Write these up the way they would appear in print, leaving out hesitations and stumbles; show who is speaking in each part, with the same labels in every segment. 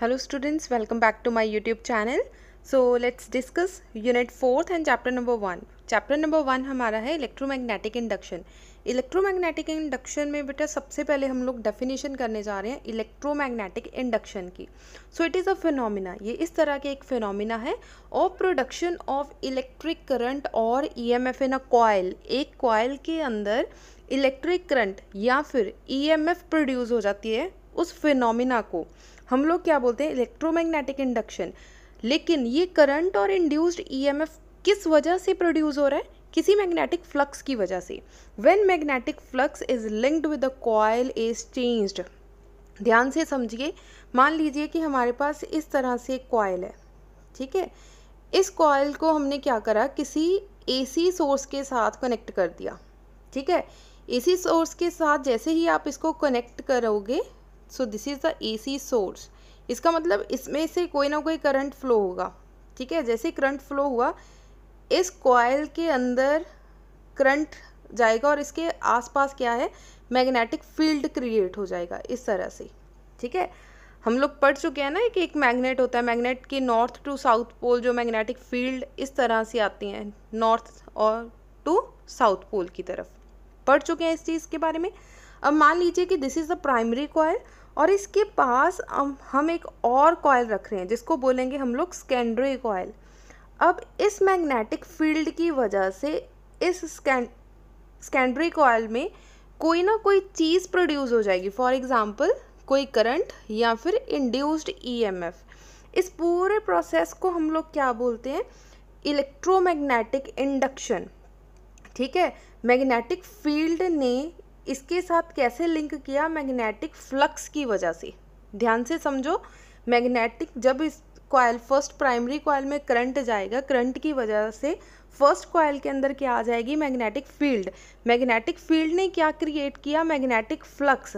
Speaker 1: Hello students, welcome back to my YouTube channel. So let's discuss unit 4th and chapter number 1. Chapter number 1 हमारा है electromagnetic induction. Electromagnetic induction में बेटा सबसे पहले हम लोग डेफिनेशन करने जा रहे हैं इलेक्ट्रोमैग्नेटिक इंडक्शन की। So it is a phenomena, ये इस तरह के एक फिनोमिना है of production of electric current और ईएमएफ इन अ कॉइल। एक कॉइल के अंदर इलेक्ट्रिक करंट या फिर ईएमएफ प्रोड्यूस हो जाती है, उस फिनोमिना को हम लोग क्या बोलते हैं, इलेक्ट्रोमैग्नेटिक इंडक्शन। लेकिन ये करंट और इंड्यूस्ड ईएमएफ किस वजह से प्रोड्यूस हो रहा है, किसी मैग्नेटिक फ्लक्स की वजह से। When magnetic flux is linked with the coil is changed. ध्यान से समझिए, मान लीजिए कि हमारे पास इस तरह से एक कॉइल है, ठीक है। इस कॉइल को हमने क्या करा, किसी एसी सोर्स के साथ कनेक्ट कर दिया, ठीक है। एसी सोर्स के साथ जैसे ही आप इसको कनेक्ट करोगे, so this is the AC source, इसका मतलब इसमें से कोई ना कोई करंट फ्लो होगा, ठीक है। जैसे करंट फ्लो हुआ, इस कॉइल के अंदर करंट जाएगा और इसके आसपास क्या है, मैग्नेटिक फील्ड क्रिएट हो जाएगा इस तरह से, ठीक है। हम लोग पढ़ चुके हैं ना कि एक मैग्नेट होता है, मैग्नेट के नॉर्थ टू साउथ पोल जो मैग्नेटिक फील्ड इस तरह से आती हैं, नॉर्थ और टू साउथ पोल की तरफ पढ़ चुके हैं इस चीज़ के बारे में। अब मान लीजिए कि this is the primary coil और इसके पास हम एक और कॉइल रख रहे हैं जिसको बोलेंगे हम लोग सेकेंडरी कॉइल। अब इस मैग्नेटिक फील्ड की वजह से इस सेकेंडरी कॉइल में कोई ना कोई चीज़ प्रोड्यूस हो जाएगी, फॉर एग्जांपल कोई करंट या फिर इंड्यूस्ड ईएमएफ। इस पूरे प्रोसेस को हम लोग क्या बोलते हैं, इलेक्ट्रोमैग्नेटिक इंडक्शन, ठीक है। मैग्नेटिक फील्ड ने इसके साथ कैसे लिंक किया, मैग्नेटिक फ्लक्स की वजह से। ध्यान से समझो, मैग्नेटिक जब इस कॉइल फर्स्ट प्राइमरी कॉइल में करंट जाएगा, करंट की वजह से फर्स्ट कॉइल के अंदर क्या आ जाएगी, मैग्नेटिक फील्ड। मैग्नेटिक फील्ड ने क्या क्रिएट किया, मैग्नेटिक फ्लक्स।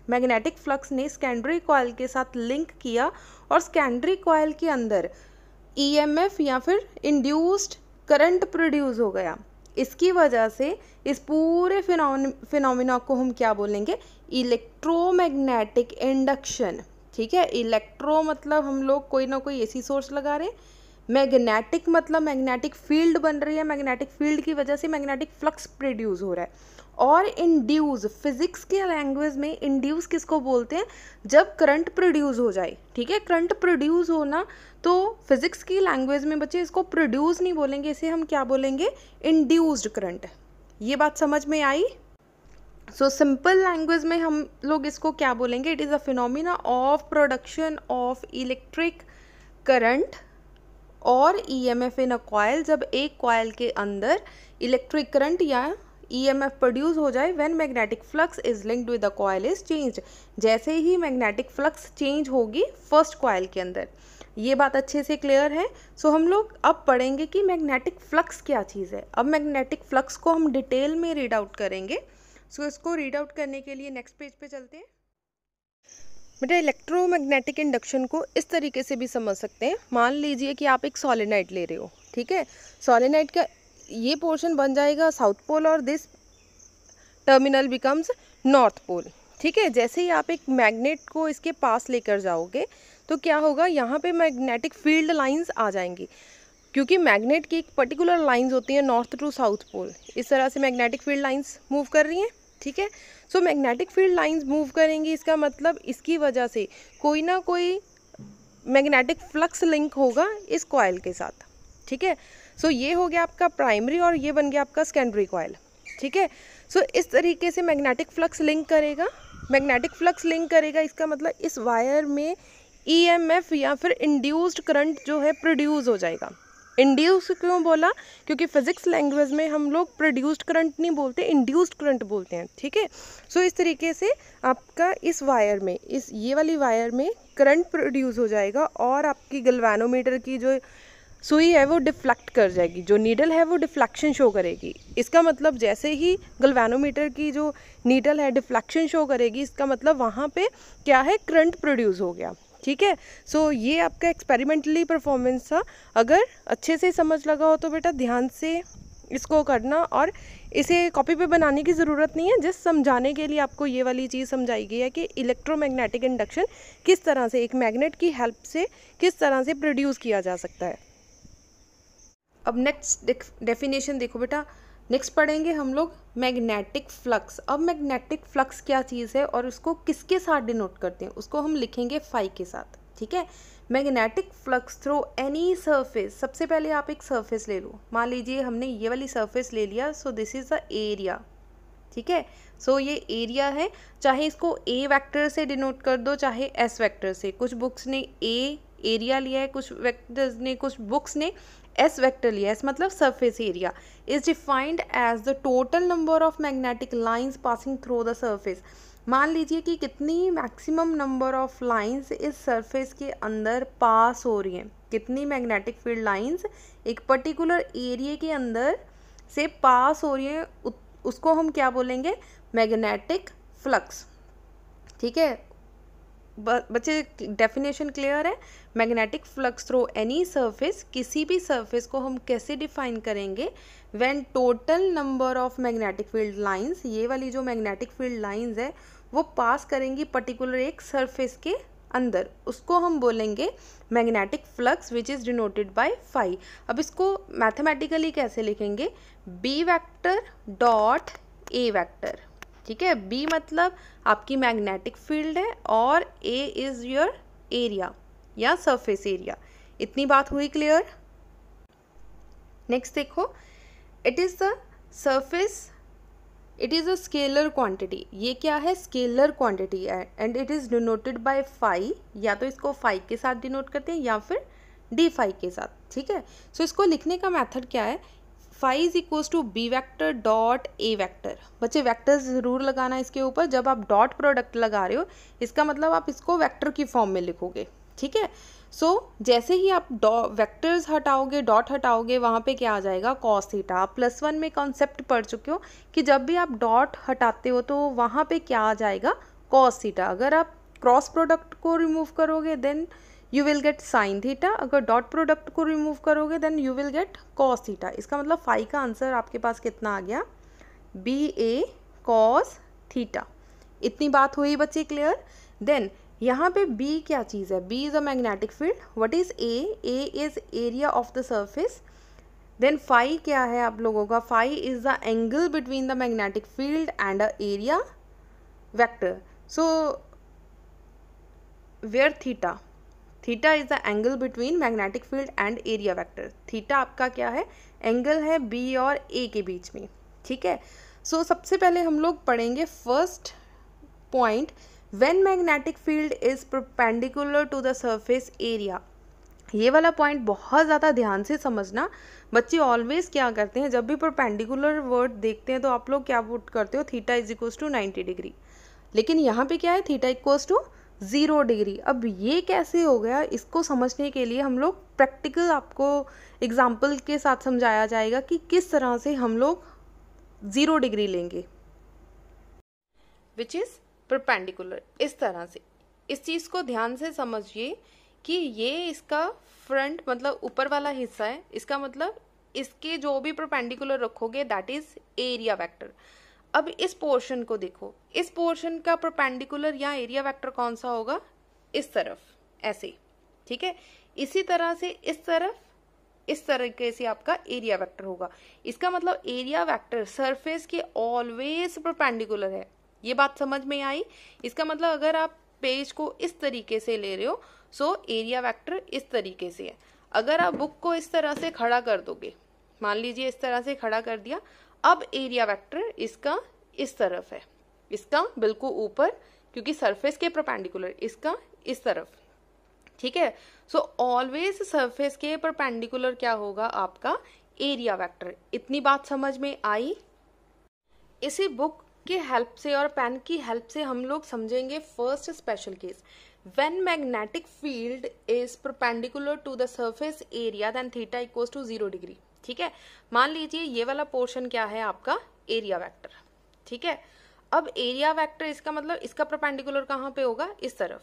Speaker 1: मैग्नेटिक फ्लक्स ने सेकेंडरी कॉइल के साथ लिंक किया और सेकेंडरी कॉइल के अंदर ईएमएफ या फिर इंड्यूस्ड करंट प्रोड्यूस हो गया। इसकी वजह से इस पूरे फिनोमिना को हम क्या बोलेंगे, इलेक्ट्रोमैग्नेटिक इंडक्शन, ठीक है। इलेक्ट्रो मतलब हम लोग कोई ना कोई एसी सोर्स लगा रहे हैं, मैग्नेटिक मतलब मैग्नेटिक फील्ड बन रही है, मैग्नेटिक फील्ड की वजह से मैग्नेटिक फ्लक्स प्रोड्यूस हो रहा है। और इंड्यूस, फिजिक्स के लैंग्वेज में इंड्यूस किसको बोलते हैं, जब करंट प्रोड्यूस हो जाए, ठीक है। करंट प्रोड्यूस होना तो फिजिक्स की लैंग्वेज में बच्चे इसको प्रोड्यूस नहीं बोलेंगे, इसे हम क्या बोलेंगे, इंड्यूस्ड करंट। ये बात समझ में आई। सो सिंपल लैंग्वेज में हम लोग इसको क्या बोलेंगे, it is a phenomena of production of electric current और ईएमएफ इन अ कॉइल। जब एक कॉइल के अंदर इलेक्ट्रिक करंट या ईएमएफ प्रोड्यूस हो जाए, when magnetic flux is linked with the coil is changed. जैसे ही मैग्नेटिक फ्लक्स चेंज होगी फर्स्ट कॉइल के अंदर। ये बात अच्छे से क्लियर है। सो हम लोग अब पढ़ेंगे कि मैग्नेटिक फ्लक्स क्या चीज़ है। अब मैग्नेटिक फ्लक्स को हम डिटेल में रीड आउट करेंगे। सो इसको रीड आउट करने के लिए नेक्स्ट पेज पे चलते हैं। बेटा इलेक्ट्रोमैग्नेटिक इंडक्शन को इस तरीके से भी समझ सकते हैं। मान लीजिए कि आप एक सोलेनाइड ले रहे हो, ठीक है। सोलेनाइड का ये पोर्शन बन जाएगा साउथ पोल और this terminal becomes north pole, ठीक है। जैसे ही आप एक मैग्नेट को इसके पास लेकर जाओगे तो क्या होगा, यहाँ पे मैग्नेटिक फील्ड लाइंस आ जाएंगी, क्योंकि मैग्नेट की एक पर्टिकुलर लाइंस होती हैं नॉर्थ टू साउथ पोल। इस तरह से मैग्नेटिक फील्ड लाइंस मूव कर रही हैं, ठीक है। So magnetic field lines move करेंगी, इसका मतलब इसकी वजह से कोई ना कोई मैग्नेटिक फ्लक्स लिंक होगा इस कॉइल के साथ, ठीक है। सो ये हो गया आपका प्राइमरी और ये बन गया आपका सेकेंडरी कॉइल, ठीक है। सो इस तरीके से मैग्नेटिक फ्लक्स लिंक करेगा, मैग्नेटिक फ्लक्स लिंक करेगा, इसका मतलब इस वायर में ईएमएफ या फिर इंड्यूस्ड करंट जो है प्रोड्यूस हो जाएगा। इंड्यूस क्यों बोला, क्योंकि फिजिक्स लैंग्वेज में हम लोग प्रोड्यूस्ड करंट नहीं बोलते, इंड्यूस्ड करंट बोलते हैं, ठीक है। सो इस तरीके से आपका इस वायर में, इस ये वाली वायर में करंट प्रोड्यूस हो जाएगा और आपकी गैल्वेनोमीटर की जो सुई है वो डिफ्लेक्ट कर जाएगी, जो नीडल है वो डिफ्लेक्शन शो करेगी। इसका मतलब जैसे ही गैल्वेनोमीटर की जो नीडल है डिफ्लेक्शन शो करेगी, इसका मतलब वहाँ पे क्या है, करंट प्रोड्यूस हो गया, ठीक है। सो ये आपका एक्सपेरिमेंटली परफॉर्मेंस था। अगर अच्छे से समझ लगा हो तो बेटा ध्यान से
Speaker 2: इसको करना, और इसे कॉपी पे बनाने की ज़रूरत नहीं है। जस्ट समझाने के लिए आपको ये वाली चीज़ समझाई गई है कि इलेक्ट्रोमैग्नेटिक इंडक्शन किस तरह से एक मैग्नेट की हेल्प से किस तरह से प्रोड्यूस किया जा सकता है।
Speaker 1: अब नेक्स्ट डेफिनेशन देखो बेटा, नेक्स्ट पढ़ेंगे हम लोग मैग्नेटिक फ्लक्स। अब मैग्नेटिक फ्लक्स क्या चीज़ है और उसको किसके साथ डिनोट करते हैं, उसको हम लिखेंगे फाई के साथ, ठीक है। Magnetic flux through any surface, सबसे पहले आप एक सरफेस ले लो, मान लीजिए हमने ये वाली सरफेस ले लिया, so this is the area, ठीक है। सो ये एरिया है, चाहे इसको ए वेक्टर से डिनोट कर दो चाहे एस वेक्टर से। कुछ बुक्स ने ए एरिया लिया है, कुछ वेक्टर्स ने, कुछ बुक्स ने एस वेक्टर लिया है। एस मतलब surface area is defined as the total number of magnetic lines passing through the surface. मान लीजिए कि कितनी मैक्सिमम नंबर ऑफ लाइंस इस सरफेस के अंदर पास हो रही हैं, कितनी मैग्नेटिक फील्ड लाइंस एक पर्टिकुलर एरिया के अंदर से पास हो रही हैं, उसको हम क्या बोलेंगे, मैग्नेटिक फ्लक्स, ठीक है। बच्चे डेफिनेशन क्लियर है। Magnetic flux through any surface, किसी भी सरफेस को हम कैसे डिफाइन करेंगे, when total number of magnetic field lines, ये वाली जो मैग्नेटिक फील्ड लाइंस है वो पास करेंगी पर्टिकुलर एक सरफेस के अंदर, उसको हम बोलेंगे magnetic flux which is denoted by phi. अब इसको मैथमेटिकली कैसे लिखेंगे, B vector dot A vector, ठीक है। बी मतलब आपकी मैग्नेटिक फील्ड है और ए इज़ योर एरिया या सरफेस एरिया। इतनी बात हुई क्लियर। नेक्स्ट देखो, it is the surface, it is a scalar quantity. ये क्या है, स्केलर क्वांटिटी है, and it is denoted by phi, या तो इसको फाई के साथ डिनोट करते हैं या फिर डी फाई के साथ, ठीक है। सो इसको लिखने का मेथड क्या है, phi is equals to B vector dot A vector. बच्चे वेक्टर्स ज़रूर लगाना इसके ऊपर, जब आप डॉट प्रोडक्ट लगा रहे हो इसका मतलब आप इसको वेक्टर की फॉर्म में लिखोगे, ठीक है। सो जैसे ही आप वेक्टर्स हटाओगे, डॉट हटाओगे, वहाँ पे क्या आ जाएगा, कॉस थीटा। आप +1 में कॉन्सेप्ट पढ़ चुके हो कि जब भी आप डॉट हटाते हो तो वहाँ पे क्या आ जाएगा, कॉस थीटा। अगर आप क्रॉस प्रोडक्ट को रिमूव करोगे then you will get sine theta, अगर डॉट प्रोडक्ट को रिमूव करोगे then you will get cos theta. इसका मतलब फाई का आंसर आपके पास कितना आ गया, बी ए कॉस थीटा। इतनी बात हुई बच्चे क्लियर। देन यहाँ पे B क्या चीज़ है, B is a magnetic field, what is A is area of the surface. Then phi क्या है आप लोगों का, phi is the angle between the magnetic field and a area vector. So where theta, theta is the angle between magnetic field and area vector. Theta आपका क्या है, angle है B और A के बीच में, ठीक है। सो सबसे पहले हम लोग पढ़ेंगे first point, when magnetic field is perpendicular to the surface area. ये वाला पॉइंट बहुत ज़्यादा ध्यान से समझना। बच्चे ऑलवेज क्या करते हैं, जब भी परपेंडिकुलर वर्ड देखते हैं तो आप लोग क्या पुट करते हो, theta is equals to 90 degree, लेकिन यहाँ पे क्या है, थीटा इक्वल्स टू 0 डिग्री। अब ये कैसे हो गया, इसको समझने के लिए हम लोग प्रैक्टिकल आपको एग्जाम्पल के साथ समझाया जाएगा कि किस तरह से हम लोग 0 डिग्री लेंगे, विच इज़ परपेंडिकुलर। इस तरह से इस चीज़ को ध्यान से समझिए कि ये इसका फ्रंट मतलब ऊपर वाला हिस्सा है, इसका मतलब इसके जो भी परपेंडिकुलर रखोगे दैट इज एरिया वेक्टर। अब इस पोर्शन को देखो, इस पोर्शन का परपेंडिकुलर या एरिया वेक्टर कौन सा होगा, इस तरफ ऐसे, ठीक है। इसी तरह से इस तरफ इस तरीके से आपका एरिया वेक्टर होगा। इसका मतलब एरिया वेक्टर सरफेस के ऑलवेज परपेंडिकुलर है। ये बात समझ में आई। इसका मतलब अगर आप पेज को इस तरीके से ले रहे हो सो एरिया वेक्टर इस तरीके से है। अगर आप बुक को इस तरह से खड़ा कर दोगे, मान लीजिए इस तरह से खड़ा कर दिया, अब एरिया वेक्टर इसका इस तरफ है, इसका बिल्कुल ऊपर, क्योंकि सरफेस के परपेंडिकुलर, इसका इस तरफ, ठीक है। सो ऑलवेज सरफेस के परपेंडिकुलर क्या होगा, आपका एरिया वेक्टर। इतनी बात समझ में आई। इसी बुक के हेल्प से और पेन की हेल्प से हम लोग समझेंगे first special case, when magnetic field is perpendicular to the surface area then theta equals to 0 degree, ठीक है। मान लीजिए ये वाला पोर्शन क्या है, आपका एरिया वेक्टर, ठीक है। अब एरिया वेक्टर इसका मतलब इसका परपेंडिकुलर कहाँ पे होगा, इस तरफ,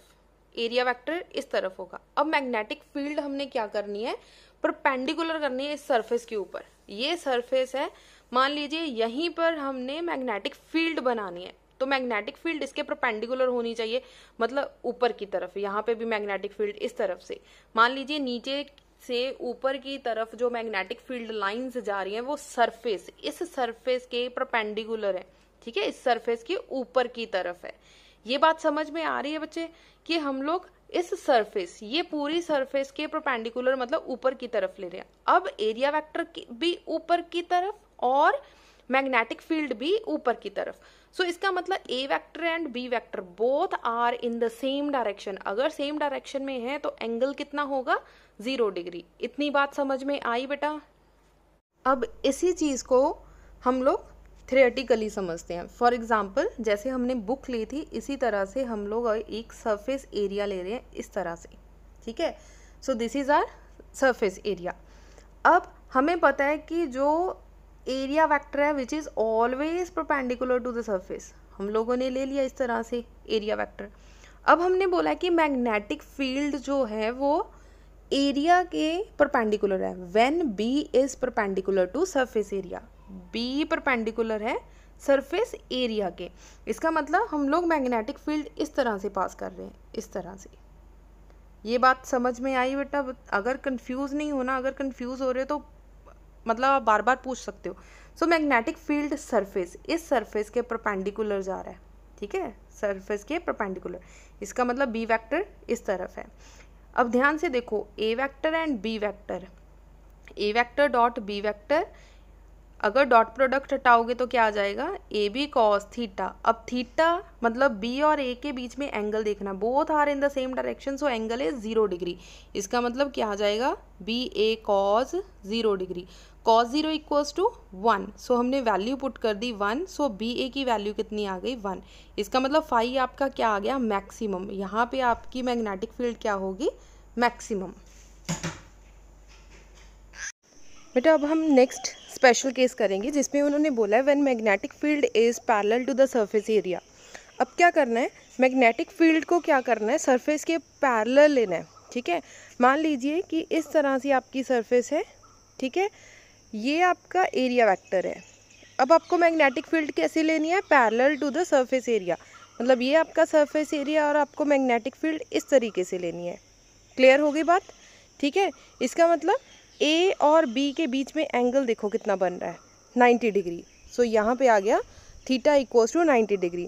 Speaker 1: एरिया वेक्टर इस तरफ होगा। अब मैग्नेटिक फील्ड हमने क्या करनी है, परपेंडिकुलर करनी है इस सरफेस के ऊपर, ये सरफेस है, मान लीजिए यहीं पर हमने मैग्नेटिक फील्ड बनानी है, तो मैग्नेटिक फील्ड इसके परपेंडिकुलर होनी चाहिए, मतलब ऊपर की तरफ। यहाँ पे भी मैग्नेटिक फील्ड इस तरफ से, मान लीजिए नीचे से ऊपर की तरफ जो मैग्नेटिक फील्ड लाइंस जा रही हैं वो सरफेस, इस सरफेस के परपेंडिकुलर है, ठीक है, इस सरफेस के ऊपर की तरफ है। ये बात समझ में आ रही है बच्चे कि हम लोग इस सरफेस, ये पूरी सरफेस के परपेंडिकुलर मतलब ऊपर की तरफ ले रहे हैं। अब एरिया वेक्टर भी ऊपर की तरफ और मैग्नेटिक फील्ड भी ऊपर की तरफ। सो इसका मतलब A vector and B vector both are in the same direction. अगर सेम डायरेक्शन में है तो एंगल कितना होगा, 0 डिग्री। इतनी बात समझ में आई बेटा। अब इसी चीज को हम लोग थ्योरेटिकली समझते हैं। फॉर एग्जाम्पल जैसे हमने बुक ली थी, इसी तरह से हम लोग एक सरफेस एरिया ले रहे हैं इस तरह से, ठीक है। So this is our surface area. अब हमें पता है कि जो एरिया वेक्टर है which is always perpendicular to the surface, हम लोगों ने ले लिया इस तरह से एरिया वेक्टर। अब हमने बोला कि मैग्नेटिक फील्ड जो है वो एरिया के परपेंडिकुलर है। When B is perpendicular to surface area, B perpendicular है सरफेस एरिया के, इसका मतलब हम लोग मैग्नेटिक फील्ड इस तरह से पास कर रहे हैं, इस तरह से। ये बात समझ में आई बेटा? अगर कंफ्यूज नहीं होना, अगर कंफ्यूज हो रहे हो तो मतलब आप बार बार पूछ सकते हो। सो मैग्नेटिक फील्ड सरफेस, इस सरफेस के परपेंडिकुलर जा रहा है, ठीक है, सरफेस के परपेंडिकुलर, इसका मतलब बी वेक्टर इस तरफ है। अब ध्यान से देखो, A vector and B vector, A vector dot B vector, अगर डॉट प्रोडक्ट हटाओगे तो क्या आ जाएगा, ए बी कॉस थीटा। अब थीटा मतलब बी और ए के बीच में एंगल देखना, both are in the same direction, so angle is 0 degree. इसका मतलब क्या आ जाएगा, B A cos 0 degree. Cos 0 equals to 1, so हमने वैल्यू पुट कर दी 1, सो बी ए की वैल्यू कितनी आ गई, 1। इसका मतलब फाई आपका क्या आ गया, मैक्सिमम। यहाँ पे आपकी मैग्नेटिक फील्ड क्या होगी, मैक्सिमम।
Speaker 2: बेटा अब हम नेक्स्ट स्पेशल केस करेंगे जिसमें उन्होंने बोला है when magnetic field is parallel to the surface area. अब क्या करना है, मैग्नेटिक फील्ड को क्या करना है, सरफेस के पैरेलल लेना है, ठीक है। मान लीजिए कि इस तरह से आपकी सरफेस है, ठीक है, ये आपका एरिया वेक्टर है। अब आपको मैग्नेटिक फील्ड कैसे लेनी है, parallel to the surface area, मतलब ये आपका सरफेस एरिया और आपको मैग्नेटिक फील्ड इस तरीके से लेनी है। क्लियर हो गई बात, ठीक है। इसका मतलब ए और बी के बीच में एंगल देखो कितना बन रहा है, 90 डिग्री। सो यहाँ पे आ गया theta equals to 90 degree.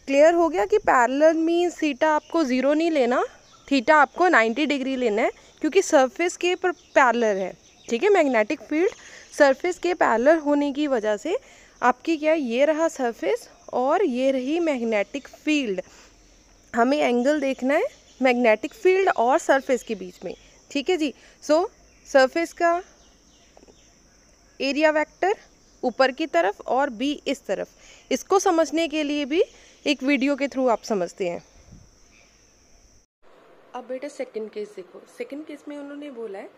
Speaker 2: Clear हो गया कि पैरेलल मीन्स थीटा आपको 0 नहीं लेना, थीटा आपको 90 डिग्री लेना है, क्योंकि सरफेस के पर पैरेलल है, ठीक है। मैग्नेटिक फील्ड सरफेस के पैरेलल होने की वजह से आपकी क्या, ये रहा सरफेस और ये रही मैग्नेटिक फील्ड। हमें एंगल देखना है मैग्नेटिक फील्ड और सरफेस के बीच में, ठीक है जी। सो सरफेस का एरिया वेक्टर ऊपर की तरफ और बी इस तरफ, इसको समझने के लिए भी एक वीडियो के थ्रू आप समझते हैं।
Speaker 1: अब बेटा सेकंड केस देखो, सेकंड केस में उन्होंने बोला है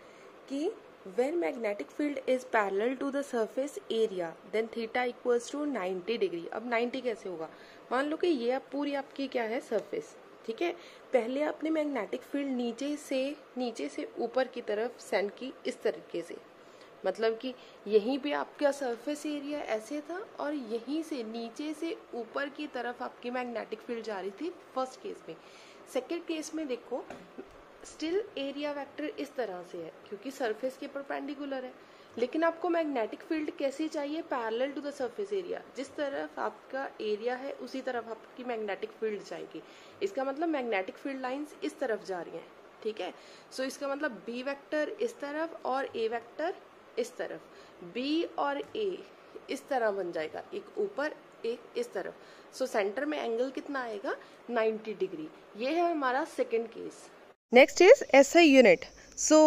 Speaker 1: कि when magnetic field is parallel to the surface area then theta equals to 90 degree. अब 90 कैसे होगा, मान लो कि ये अब पूरी आपकी क्या है, सरफेस, ठीक है। पहले आपने मैग्नेटिक फील्ड नीचे से ऊपर की तरफ सेंड की इस तरीके से, मतलब कि यहीं पे आपका सरफेस एरिया ऐसे था और यहीं से नीचे से ऊपर की तरफ आपकी मैग्नेटिक फील्ड जा रही थी फर्स्ट केस में। सेकेंड केस में देखो स्टिल एरिया वेक्टर इस तरह से है क्योंकि सरफेस के परपेंडिकुलर है, लेकिन आपको मैग्नेटिक फील्ड कैसी चाहिए, parallel to the surface area. जिस तरफ आपका एरिया है उसी तरफ आपकी मैग्नेटिक फील्ड जाएगी। इसका मतलब मैग्नेटिक फील्ड लाइंस इस तरफ जा रही हैं, ठीक है। सो इसका मतलब बी वेक्टर इस तरफ और ए वेक्टर इस तरफ, बी और ए इस तरह बन जाएगा, एक ऊपर एक इस तरफ। सो सेंटर में एंगल कितना आएगा, 90 डिग्री। ये है हमारा second case.
Speaker 2: Next is SI unit. So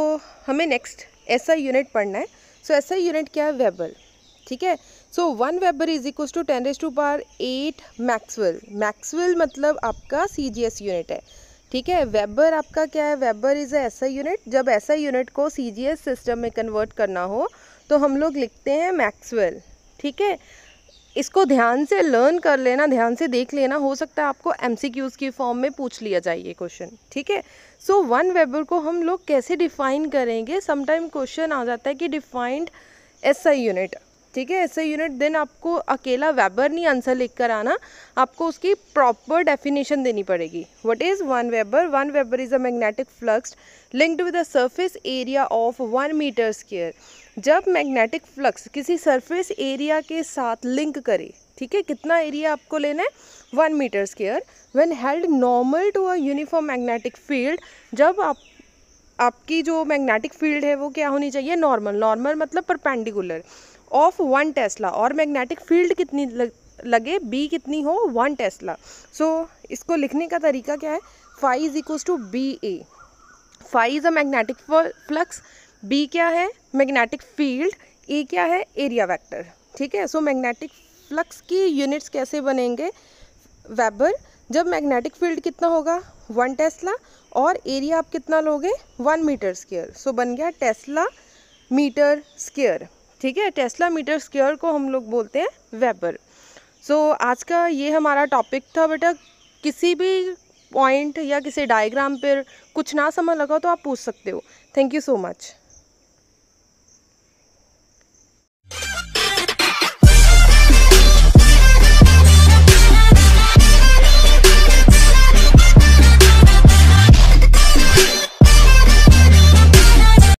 Speaker 2: हमें नेक्स्ट एसआई यूनिट पढ़ना है। सो एसआई यूनिट क्या है, वेबर, ठीक है। So 1 weber is equal to 10⁸ maxwell. Maxwell मतलब आपका सीजीएस यूनिट है, ठीक है। वेबर आपका क्या है, weber is a SI unit. जब एसआई यूनिट को सीजीएस सिस्टम में कन्वर्ट करना हो तो हम लोग लिखते हैं मैक्सवेल, ठीक है। इसको ध्यान से लर्न कर लेना, ध्यान से देख लेना, हो सकता है आपको एमसीक्यूज की फॉर्म में पूछ लिया जाए ये क्वेश्चन, ठीक है। सो 1 वेबर को हम लोग कैसे डिफाइन करेंगे, समटाइम क्वेश्चन आ जाता है कि डिफाइंड SI यूनिट, ठीक है, SI यूनिट। देन आपको अकेला वेबर नहीं आंसर लिख कर आना, आपको उसकी प्रॉपर डेफिनेशन देनी पड़ेगी। What is 1 weber? 1 weber is a magnetic flux linked with a surface area of 1 meter square. जब मैग्नेटिक फ्लक्स किसी सरफेस एरिया के साथ लिंक करे, ठीक है, कितना एरिया आपको लेना है? 1 meter square. When held normal to a uniform magnetic field, जब आपकी जो मैग्नेटिक फील्ड है वो क्या होनी चाहिए? नॉर्मल। नॉर्मल मतलब परपेंडिकुलर ऑफ 1 टेस्ला, और मैग्नेटिक फील्ड कितनी लगे? B कितनी हो? 1 टेस्ला। सो इसको लिखने का तरीका क्या है? Phi is equals to BA। Phi is a magnetic flux, B क्या है? मैग्नेटिक फील्ड, A क्या है? एरिया वेक्टर, ठीक है। सो मैग्नेटिक फ्लक्स की यूनिट्स कैसे बनेंगे? वेबर। जब मैग्नेटिक फील्ड कितना होगा? 1 टेस्ला, और एरिया आप कितना लोगे? 1 मीटर स्क्वायर। सो बन गया टेस्ला मीटर स्क्वायर, ठीक है। टेस्ला मीटर स्क्वायर को हम लोग बोलते हैं वेबर। सो आज का ये हमारा टॉपिक था बेटा। किसी भी पॉइंट या किसी डायग्राम पर कुछ ना समझ लगा तो आप पूछ सकते हो। Thank you so much.